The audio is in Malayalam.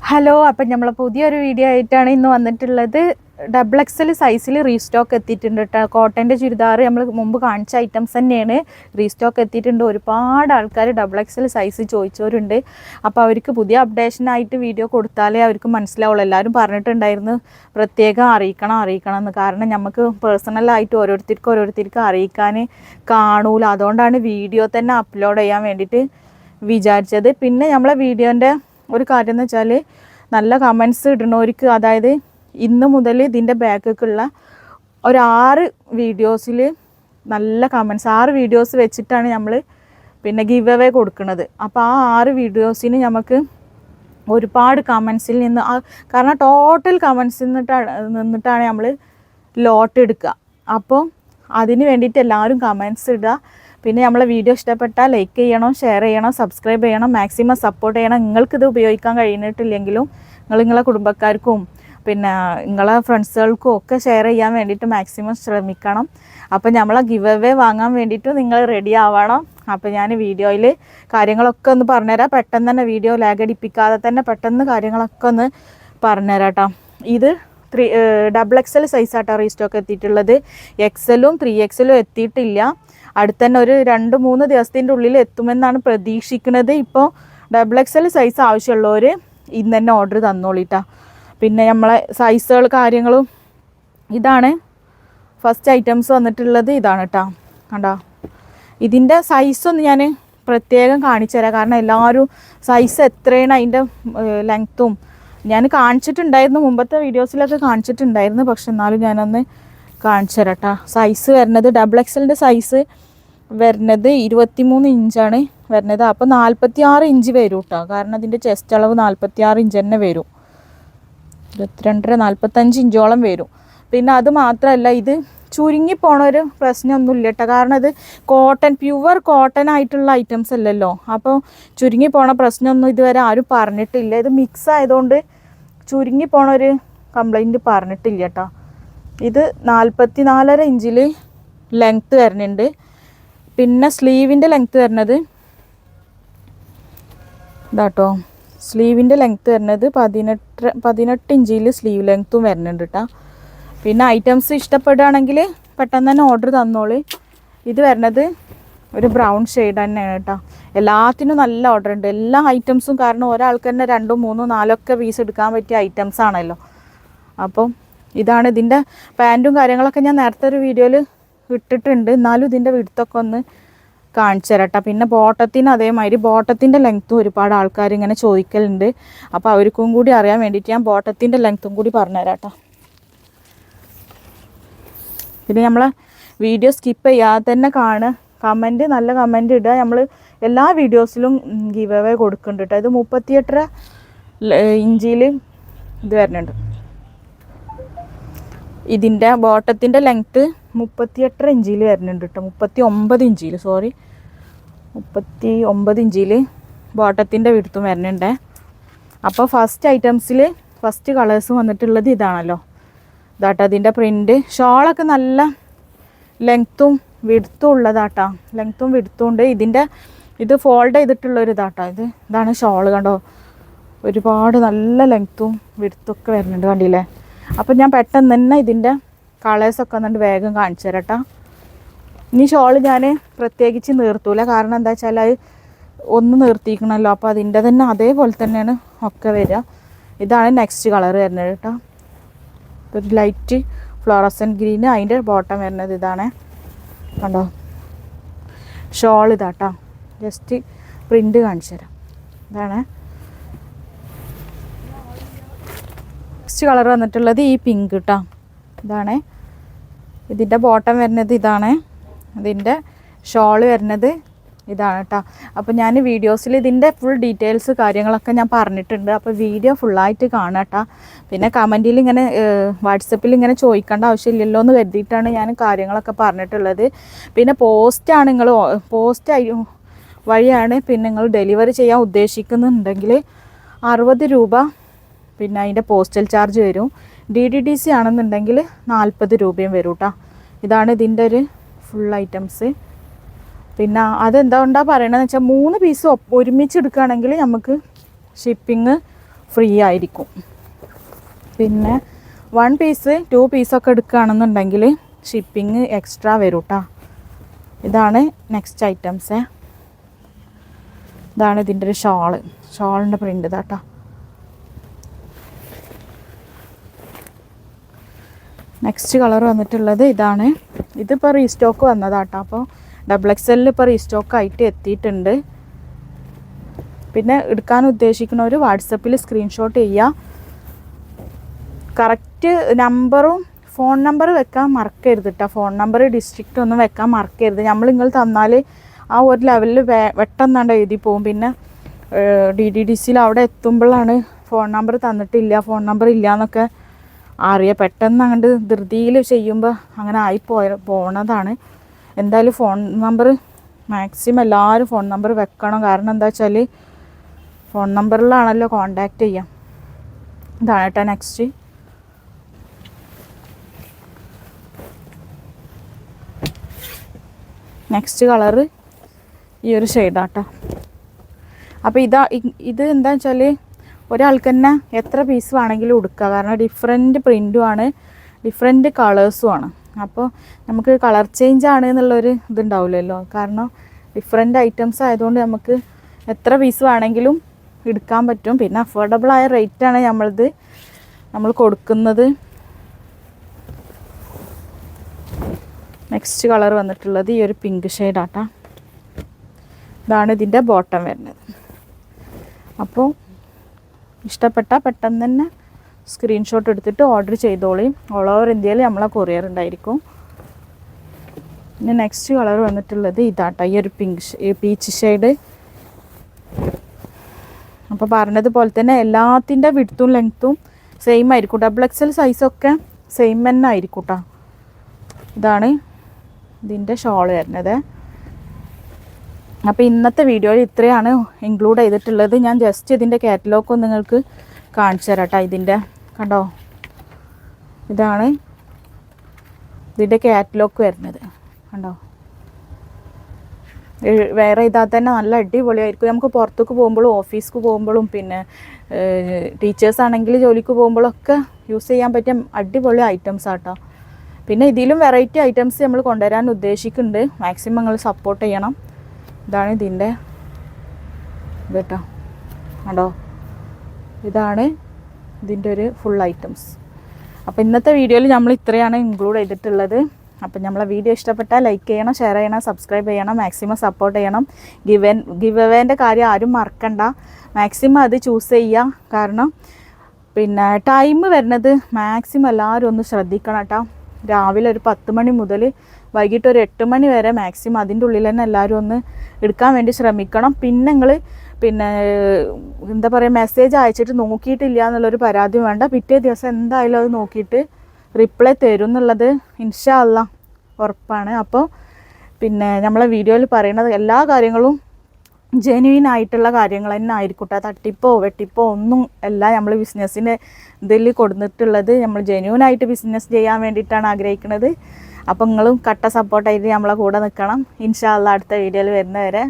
ഹലോ, അപ്പം നമ്മൾ പുതിയൊരു വീഡിയോ ആയിട്ടാണ് ഇന്ന് വന്നിട്ടുള്ളത്. XXL സൈസിൽ റീസ്റ്റോക്ക് എത്തിയിട്ടുണ്ട് കേട്ടോ. കോട്ടൻ്റെ ചുരിദാർ നമ്മൾ മുമ്പ് കാണിച്ച ഐറ്റംസ് തന്നെയാണ്, റീസ്റ്റോക്ക് എത്തിയിട്ടുണ്ട്. ഒരുപാട് ആൾക്കാർ XXL സൈസ് ചോദിച്ചവരുണ്ട്. അപ്പോൾ അവർക്ക് പുതിയ അപ്ഡേഷനായിട്ട് വീഡിയോ കൊടുത്താലേ അവർക്ക് മനസ്സിലാവുള്ളൂ. എല്ലാവരും പറഞ്ഞിട്ടുണ്ടായിരുന്നു പ്രത്യേകം അറിയിക്കണം എന്ന്. കാരണം നമുക്ക് പേഴ്സണലായിട്ട് ഓരോരുത്തർക്ക് അറിയിക്കാൻ കാണൂല. അതുകൊണ്ടാണ് വീഡിയോ തന്നെ അപ്ലോഡ് ചെയ്യാൻ വേണ്ടിയിട്ട് വിചാരിച്ചത്. പിന്നെ നമ്മളെ വീഡിയോൻ്റെ ഒരു കാര്യം എന്ന് വെച്ചാൽ നല്ല കമൻസ് ഇടണവർക്ക്, അതായത് ഇന്ന് മുതൽ ഇതിൻ്റെ ബാക്കിലേക്കുള്ള ഒരു 6 വീഡിയോസിൽ നല്ല കമൻസ്, 6 വീഡിയോസ് വെച്ചിട്ടാണ് നമ്മൾ പിന്നെ ഗിവ് അവേ കൊടുക്കുന്നത്. അപ്പോൾ ആ 6 വീഡിയോസിന് നമുക്ക് ഒരുപാട് കമൻസിൽ നിന്ന്, കാരണം ടോട്ടൽ കമൻസിൽ നിന്നിട്ടാണ് നമ്മൾ ലോട്ട് എടുക്കുക. അപ്പോൾ അതിന് വേണ്ടിയിട്ട് എല്ലാവരും കമൻസ് ഇടുക. പിന്നെ നമ്മളെ വീഡിയോ ഇഷ്ടപ്പെട്ടാൽ ലൈക്ക് ചെയ്യണം, ഷെയർ ചെയ്യണം, സബ്സ്ക്രൈബ് ചെയ്യണം, മാക്സിമം സപ്പോർട്ട് ചെയ്യണം. നിങ്ങൾക്കിത് ഉപയോഗിക്കാൻ കഴിഞ്ഞിട്ടില്ലെങ്കിലും നിങ്ങളെ കുടുംബക്കാർക്കും പിന്നെ നിങ്ങളെ ഫ്രണ്ട്സുകൾക്കും ഒക്കെ ഷെയർ ചെയ്യാൻ വേണ്ടിയിട്ട് മാക്സിമം ശ്രമിക്കണം. അപ്പോൾ നമ്മളെ ഗിവ് അവേ വാങ്ങാൻ വേണ്ടിയിട്ട് നിങ്ങൾ റെഡി ആവണം. അപ്പോൾ ഞാൻ വീഡിയോയിൽ കാര്യങ്ങളൊക്കെ ഒന്ന് പറഞ്ഞുതരാം. പെട്ടെന്ന് തന്നെ വീഡിയോ ലാഗടിപ്പിക്കാതെ തന്നെ പെട്ടെന്ന് കാര്യങ്ങളൊക്കെ ഒന്ന് പറഞ്ഞുതരാം കേട്ടോ. ഇത് XXL സൈസാട്ടോ റീസ്റ്റോക്ക് എത്തിയിട്ടുള്ളത്. XL-ഉം 3XL-ഉം എത്തിയിട്ടില്ല. അടുത്ത് തന്നെ ഒരു 2-3 ദിവസത്തിൻ്റെ ഉള്ളിൽ എത്തുമെന്നാണ് പ്രതീക്ഷിക്കുന്നത്. ഇപ്പോൾ XXL സൈസ് ആവശ്യമുള്ളവർ ഇന്ന് തന്നെ ഓർഡർ തന്നോളിട്ടാ. പിന്നെ നമ്മളെ സൈസുകൾ കാര്യങ്ങളും ഇതാണ്. ഫസ്റ്റ് ഐറ്റംസ് വന്നിട്ടുള്ളത് ഇതാണ് കേട്ടോ. കണ്ടോ, ഇതിൻ്റെ സൈസൊന്ന് ഞാൻ പ്രത്യേകം കാണിച്ചു തരാം. കാരണം എല്ലാവരും സൈസ് എത്രയാണ് അതിൻ്റെ ലെങ്ത്തും ഞാൻ കാണിച്ചിട്ടുണ്ടായിരുന്നു, മുമ്പത്തെ വീഡിയോസിലൊക്കെ കാണിച്ചിട്ടുണ്ടായിരുന്നു. പക്ഷെ എന്നാലും ഞാനൊന്ന് കാണിച്ചു തരാം കേട്ടോ. സൈസ് വരുന്നത് XXL-ൻ്റെ സൈസ് വരുന്നത് 23 ഇഞ്ചാണ് വരുന്നത്. അപ്പോൾ 46 ഇഞ്ച് വരും കേട്ടോ. കാരണം ഇതിൻ്റെ ചെസ്റ്റ് അളവ് 46 ഇഞ്ച് തന്നെ വരും. 22, 45 ഇഞ്ചോളം വരും. പിന്നെ അത് മാത്രമല്ല, ഇത് ചുരുങ്ങി പോണൊരു പ്രശ്നമൊന്നുമില്ല കേട്ടോ. കാരണം ഇത് പ്യുവർ കോട്ടൺ ആയിട്ടുള്ള ഐറ്റംസ് അല്ലല്ലോ. അപ്പോൾ ചുരുങ്ങി പോണ പ്രശ്നമൊന്നും ഇതുവരെ ആരും പറഞ്ഞിട്ടില്ല. ഇത് മിക്സ് ആയതുകൊണ്ട് ചുരുങ്ങി പോണൊരു കംപ്ലൈൻറ്റ് പറഞ്ഞിട്ടില്ല കേട്ടോ. ഇത് 44.5 ഇഞ്ചിൽ ലെങ്ത്ത് വരുന്നുണ്ട്. പിന്നെ സ്ലീവിൻ്റെ ലെങ്ത്ത് വരുന്നത് ഇതാട്ടോ. സ്ലീവിൻ്റെ ലെങ്ത്ത് വരുന്നത് 18 ഇഞ്ചിൽ സ്ലീവ് ലെങ്ത്തും വരുന്നുണ്ട് കേട്ടോ. പിന്നെ ഐറ്റംസ് ഇഷ്ടപ്പെടുകയാണെങ്കിൽ പെട്ടെന്ന് തന്നെ ഓർഡർ തന്നോളൂ. ഇത് വരുന്നത് ഒരു ബ്രൗൺ ഷെയ്ഡ് തന്നെയാണ് കേട്ടോ. എല്ലാത്തിനും നല്ല ഓർഡർ ഉണ്ട്, എല്ലാ ഐറ്റംസും. കാരണം ഒരാൾക്ക് തന്നെ 2, 3, 4 പീസ് എടുക്കാൻ പറ്റിയ ഐറ്റംസ് ആണല്ലോ. അപ്പം ഇതാണ് ഇതിൻ്റെ പാൻറ്റും കാര്യങ്ങളൊക്കെ ഞാൻ നേരത്തെ ഒരു വീഡിയോയിൽ ഇട്ടിട്ടുണ്ട്. എന്നാലും ഇതിൻ്റെ വിടുത്തൊക്കെ ഒന്ന് കാണിച്ചു തരാം കേട്ടോ. പിന്നെ ബോട്ടത്തിന് അതേമാതിരി ബോട്ടത്തിൻ്റെ ലെങ്ത്തും ഒരുപാട് ആൾക്കാർ ഇങ്ങനെ ചോദിക്കലുണ്ട്. അപ്പോൾ അവർക്കും കൂടി അറിയാൻ വേണ്ടിയിട്ട് ഞാൻ ബോട്ടത്തിൻ്റെ ലെങ്ത്തും കൂടി പറഞ്ഞുതരാം കേട്ടോ. പിന്നെ നമ്മളെ വീഡിയോ സ്കിപ്പ് ചെയ്യാതെ തന്നെ കാണുക, കമൻറ്റ് നല്ല കമൻറ്റ് ഇടുക. നമ്മൾ എല്ലാ വീഡിയോസിലും ഗിവ് അവേ കൊടുക്കുന്നുണ്ട് കേട്ടോ. ഇത് 38 ഇഞ്ചിൽ ഇത് വരുന്നുണ്ട്. ഇതിൻ്റെ ബോട്ടത്തിൻ്റെ ലെങ്ത്ത് 38 ഇഞ്ചിൽ വരുന്നുണ്ട് കേട്ടോ. 39 ഇഞ്ചിൽ 39 ഇഞ്ചിൽ ബോട്ടത്തിൻ്റെ വിടുത്തും വരുന്നുണ്ട്. അപ്പോൾ ഫസ്റ്റ് ഐറ്റംസിൽ ഫസ്റ്റ് കളേഴ്സ് വന്നിട്ടുള്ളത് ഇതാണല്ലോ. ഇതാട്ടോ ഇതിൻ്റെ പ്രിൻറ്റ്. ഷോളൊക്കെ നല്ല ലെങ്ത്തും വിടുത്തും ഉള്ളതാട്ടോ. ലെങ്ത്തും വിടുത്തും ഉണ്ട്. ഇത് ഫോൾഡ് ചെയ്തിട്ടുള്ളൊരു ഇതാട്ടോ. ഇതാണ് ഷോള്. കണ്ടോ, ഒരുപാട് നല്ല ലെങ്ത്തും വിടുത്തൊക്കെ വരുന്നുണ്ട്, കണ്ടില്ലേ. അപ്പം ഞാൻ പെട്ടെന്ന് തന്നെ ഇതിൻ്റെ കളേഴ്സൊക്കെ വന്നിട്ട് വേഗം കാണിച്ചു തരാം കേട്ടോ. ഇനി ഷോള് ഞാൻ പ്രത്യേകിച്ച് നിർത്തൂല. കാരണം എന്താ വെച്ചാൽ അത് ഒന്ന് നിർത്തിക്കണമല്ലോ. അപ്പോൾ അതിൻ്റെ തന്നെ അതേപോലെ തന്നെയാണ് ഒക്കെ വരിക. ഇതാണ് നെക്സ്റ്റ് കളർ വരുന്നത് കേട്ടോ. ഒരു ലൈറ്റ് ഫ്ലോറസൻറ്റ് ഗ്രീന്. അതിൻ്റെ ബോട്ടം വരുന്നത് ഇതാണ്. കണ്ടോ, ഷോൾ ഇതാട്ടോ. ജസ്റ്റ് പ്രിൻ്റ് കാണിച്ചു തരാം. ഇതാണ് നെക്സ്റ്റ് കളർ വന്നിട്ടുള്ളത് ഈ പിങ്ക് കേട്ടോ. ഇതാണ് ഇതിൻ്റെ ബോട്ടം വരുന്നത് ഇതാണ്. ഇതിൻ്റെ ഷോള് വരുന്നത് ഇതാണ് കേട്ടോ. അപ്പോൾ ഞാൻ വീഡിയോസിൽ ഇതിൻ്റെ ഫുൾ ഡീറ്റെയിൽസ് കാര്യങ്ങളൊക്കെ ഞാൻ പറഞ്ഞിട്ടുണ്ട്. അപ്പോൾ വീഡിയോ ഫുള്ളായിട്ട് കാണാം കേട്ടോ. പിന്നെ കമൻറ്റിൽ ഇങ്ങനെ വാട്സപ്പിൽ ഇങ്ങനെ ചോദിക്കേണ്ട ആവശ്യമില്ലല്ലോ എന്ന് കരുതിയിട്ടാണ് ഞാൻ കാര്യങ്ങളൊക്കെ പറഞ്ഞിട്ടുള്ളത്. പിന്നെ പോസ്റ്റ് വഴിയാണ് പിന്നെ നിങ്ങൾ ഡെലിവറി ചെയ്യാൻ ഉദ്ദേശിക്കുന്നുണ്ടെങ്കിൽ 60 രൂപ പിന്നെ അതിൻ്റെ പോസ്റ്റൽ ചാർജ് വരും. DDDC ആണെന്നുണ്ടെങ്കിൽ 40 രൂപയും വരും കേട്ടോ. ഇതാണ് ഇതിൻ്റെ ഒരു ഫുൾ ഐറ്റംസ്. പിന്നെ അതെന്താ പറയണതെന്ന് വെച്ചാൽ 3 പീസ് ഒരുമിച്ച് എടുക്കുകയാണെങ്കിൽ നമുക്ക് ഷിപ്പിങ് ഫ്രീ ആയിരിക്കും. പിന്നെ 1 പീസ് 2 പീസൊക്കെ എടുക്കുകയാണെന്നുണ്ടെങ്കിൽ ഷിപ്പിംഗ് എക്സ്ട്രാ വരും കേട്ടോ. ഇതാണ് നെക്സ്റ്റ് ഐറ്റംസ്. ഇതാണ് ഇതിൻ്റെ ഒരു ഷോളിൻ്റെ പ്രിൻ്റ് ഇതാട്ടോ. നെക്സ്റ്റ് കളർ വന്നിട്ടുള്ളത് ഇതാണ്. ഇതിപ്പോൾ റീസ്റ്റോക്ക് വന്നതാട്ടോ. അപ്പോൾ XXL ഇപ്പോൾ റീസ്റ്റോക്ക് ആയിട്ട് എത്തിയിട്ടുണ്ട്. പിന്നെ എടുക്കാൻ ഉദ്ദേശിക്കുന്നവർ വാട്സപ്പിൽ സ്ക്രീൻഷോട്ട് ചെയ്യുക. കറക്റ്റ് നമ്പറും ഫോൺ നമ്പർ വെക്കാൻ മറക്കരുത് കേട്ടോ. ഫോൺ നമ്പർ ഡിസ്ട്രിക്റ്റ് ഒന്നും വെക്കാൻ മറക്കരുത്. നിങ്ങൾ തന്നാൽ ആ ഒരു ലെവലിൽ വെട്ടെന്നാണ്ട് എഴുതി പോകും. പിന്നെ DDDCയിൽ അവിടെ എത്തുമ്പോഴാണ് ഫോൺ നമ്പർ തന്നിട്ടില്ല, ഫോൺ നമ്പർ ഇല്ല എന്നൊക്കെ അറിയാം. പെട്ടെന്ന് അങ്ങോട്ട് ധൃതിയിൽ ചെയ്യുമ്പോൾ അങ്ങനെ പോണതാണ്. എന്തായാലും ഫോൺ നമ്പർ മാക്സിമം എല്ലാവരും ഫോൺ നമ്പർ വെക്കണം. കാരണം എന്താ വെച്ചാൽ ഫോൺ നമ്പറിലാണല്ലോ കോണ്ടാക്റ്റ് ചെയ്യാം. ഇതാണ് കേട്ടോ നെക്സ്റ്റ്. നെക്സ്റ്റ് കളറ് ഈ ഒരു ഷെയ്ഡാട്ടോ. അപ്പോൾ ഇത് എന്താ വെച്ചാൽ ഒരാൾക്ക് തന്നെ എത്ര പീസ് വേണമെങ്കിലും എടുക്കുക. കാരണം ഡിഫറെൻറ്റ് പ്രിൻറ്റുമാണ്, ഡിഫറെൻറ്റ് കളേഴ്സുമാണ്. അപ്പോൾ നമുക്ക് കളർ ചേഞ്ച് ആണ് എന്നുള്ളൊരു ഇതുണ്ടാവില്ലല്ലോ. കാരണം ഡിഫറെൻറ്റ് ഐറ്റംസ് ആയതുകൊണ്ട് നമുക്ക് എത്ര പീസ് വേണമെങ്കിലും എടുക്കാൻ പറ്റും. പിന്നെ അഫോർഡബിളായ റേറ്റാണ് നമ്മൾ കൊടുക്കുന്നത്. നെക്സ്റ്റ് കളർ വന്നിട്ടുള്ളത് ഈ ഒരു പിങ്ക് ഷെയ്ഡാട്ടോ. ഇതാണ് ഇതിൻ്റെ ബോട്ടം വരുന്നത്. അപ്പോൾ ഇഷ്ടപ്പെട്ടാൽ പെട്ടെന്ന് തന്നെ സ്ക്രീൻഷോട്ട് എടുത്തിട്ട് ഓർഡർ ചെയ്തോളി. ഓൾ ഓവർ ഇന്ത്യയിൽ നമ്മളെ കൊറിയർ ഉണ്ടായിരിക്കും. പിന്നെ നെക്സ്റ്റ് കളർ വന്നിട്ടുള്ളത് ഇതാട്ടോ, ഈ ഒരു പീച്ച് ഷെയ്ഡ്. അപ്പോൾ പറഞ്ഞതുപോലെ തന്നെ എല്ലാത്തിൻ്റെ വിഡ്ത്തും ലെങ്ത്തും സെയിം ആയിരിക്കും. XXL സൈസൊക്കെ സെയിം തന്നെ ആയിരിക്കും കേട്ടോ. ഇതാണ് ഇതിൻ്റെ ഷോൾ വരുന്നത്. അപ്പോൾ ഇന്നത്തെ വീഡിയോയിൽ ഇത്രയാണ് ഇൻക്ലൂഡ് ചെയ്തിട്ടുള്ളത്. ഞാൻ ജസ്റ്റ് ഇതിൻ്റെ കാറ്റലോഗ് നിങ്ങൾക്ക് കാണിച്ചു തരാം കേട്ടോ. ഇതിൻ്റെ കണ്ടോ, ഇതാണ് ഇതിൻ്റെ കാറ്റലോഗ് വരുന്നത്. കണ്ടോ, വേറെ ഇതാൽ തന്നെ നല്ല അടിപൊളിയായിരിക്കും. നമുക്ക് പുറത്തേക്ക് പോകുമ്പോഴും ഓഫീസിക്ക് പോകുമ്പോഴും പിന്നെ ടീച്ചേഴ്സ് ആണെങ്കിൽ ജോലിക്ക് പോകുമ്പോഴൊക്കെ യൂസ് ചെയ്യാൻ പറ്റിയ അടിപൊളി ഐറ്റംസ് ആട്ടോ. പിന്നെ ഇതിലും വെറൈറ്റി ഐറ്റംസ് നമ്മൾ കൊണ്ടുവരാൻ ഉദ്ദേശിക്കുന്നുണ്ട്. മാക്സിമം നിങ്ങൾ സപ്പോർട്ട് ചെയ്യണം. ഇതാണ് ഇതിൻ്റെ ഇത് കേട്ടോ. കണ്ടോ, ഇതാണ് ഇതിൻ്റെ ഒരു ഫുൾ ഐറ്റംസ്. അപ്പോൾ ഇന്നത്തെ വീഡിയോയിൽ നമ്മൾ ഇത്രയാണ് ഇൻക്ലൂഡ് ചെയ്തിട്ടുള്ളത്. അപ്പം നമ്മളെ വീഡിയോ ഇഷ്ടപ്പെട്ടാൽ ലൈക്ക് ചെയ്യണം, ഷെയർ ചെയ്യണം, സബ്സ്ക്രൈബ് ചെയ്യണം, മാക്സിമം സപ്പോർട്ട് ചെയ്യണം. ഗിവ് അവേൻ്റെ കാര്യം ആരും മറക്കണ്ട. മാക്സിമം അത് ചൂസ് ചെയ്യുക. കാരണം പിന്നെ ടൈം വരുന്നത് മാക്സിമം എല്ലാവരും ഒന്ന് ശ്രദ്ധിക്കണം കേട്ടോ. രാവിലെ ഒരു 10 മണി മുതൽ വൈകിട്ട് ഒരു 8 മണി വരെ മാക്സിമം അതിൻ്റെ ഉള്ളിൽ തന്നെ എല്ലാവരും ഒന്ന് എടുക്കാൻ വേണ്ടി ശ്രമിക്കണം. പിന്നെ നിങ്ങൾ എന്താ പറയുക, മെസ്സേജ് അയച്ചിട്ട് നോക്കിയിട്ടില്ല എന്നുള്ളൊരു പരാതി വേണ്ട. പിറ്റേ ദിവസം എന്തായാലും അത് നോക്കിയിട്ട് റിപ്ലൈ തരും എന്നുള്ളത് ഇൻഷാ അല്ലാഹ് ഉറപ്പാണ്. അപ്പോൾ പിന്നെ നമ്മളെ വീഡിയോയിൽ പറയുന്നത് എല്ലാ കാര്യങ്ങളും ജെന്യുവിൻ ആയിട്ടുള്ള കാര്യങ്ങൾ തന്നെ ആയിരിക്കട്ടെ. തട്ടിപ്പോ വെട്ടിപ്പോ ഒന്നും അല്ല. നമ്മൾ ബിസിനസ്സിന് ഇതിൽ കൊടുത്തിട്ടുള്ളത് നമ്മൾ ജെന്യുവിനായിട്ട് ബിസിനസ് ചെയ്യാൻ വേണ്ടിയിട്ടാണ് ആഗ്രഹിക്കുന്നത്. അപ്പോൾ നിങ്ങളും കട്ട സപ്പോർട്ടായിട്ട് നമ്മളെ കൂടെ നിൽക്കണം. ഇൻഷാ അല്ലാഹ് അടുത്ത വീഡിയോയിൽ വരുന്നവരെ